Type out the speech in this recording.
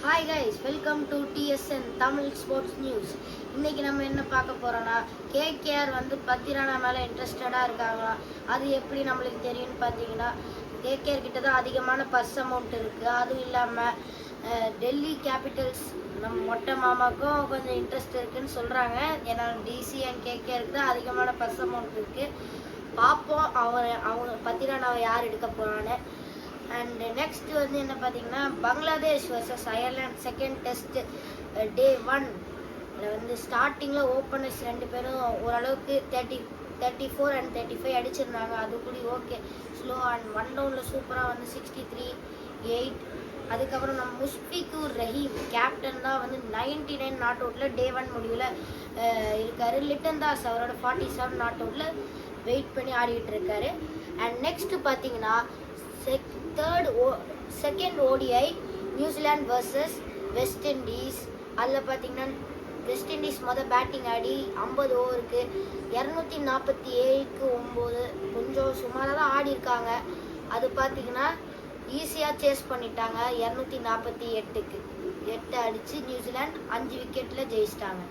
Hi guys, welcome to TSN Tamil sports news. இன்றைக்கி நம்ம என்ன பார்க்க போகிறோன்னா, கேகேஆர் பத்திரானா மேலே இன்ட்ரெஸ்டடாக இருக்காங்களா? அது எப்படி நம்மளுக்கு தெரியும்னு பார்த்தீங்கன்னா, கேகேஆர் கிட்ட தான் அதிகமான பர்ஸ் அமௌண்ட் இருக்குது. அதுவும் இல்லாமல் டெல்லி கேபிட்டல்ஸ் நம்ம மொட்டை மாமாவுக்கும் கொஞ்சம் இன்ட்ரெஸ்ட் இருக்குதுன்னு சொல்கிறாங்க. ஏன்னா டிசி அண்ட் கேகேஆருக்கு தான் அதிகமான பர்ஸ் அமௌண்ட் இருக்குது. பார்ப்போம் அவங்க பத்திரானாவை யார் எடுக்க போகிறான்னு. அண்ட் நெக்ஸ்ட் என்ன பார்த்தீங்கன்னா, Bangladesh versus Ireland second test டே 1 ஸ்டார்டிங்கில் ஓப்பனர்ஸ் 2 பேரும் ஓரளவுக்கு 34 அண்ட் 35 அடிச்சிருந்தாங்க. அது கூட ஓகே, ஸ்லோ அண்ட் 1 டவுனில் சூப்பராக 63-8. அதுக்கப்புறம் நம்ம முஷ்பிகுர் ரஹீம் கேப்டன் தான் 99 நாட் அவுட்டில் டே 1 முடிவில் இருக்கார். லிட்டன் தாஸ் அவரோட 47 நாட் அவுட்டில் வெயிட் பண்ணி ஆடிட்டு இருக்காரு. அண்ட் நெக்ஸ்ட் பார்த்தீங்கன்னா, second ODI New Zealand versus west Indies. அதில் பார்த்தீங்கன்னா வெஸ்ட் இண்டீஸ் பேட்டிங் ஆடி 50 ஓவருக்கு 247க்கு 9 கொஞ்சம் சுமாராக தான் ஆடி இருக்காங்க. அது பார்த்தீங்கன்னா ஈஸியாக சேஸ் பண்ணிட்டாங்க. 248க்கு 8 அடித்து நியூசிலாந்து 5 விக்கெட்டில் ஜெயிச்சிட்டாங்க.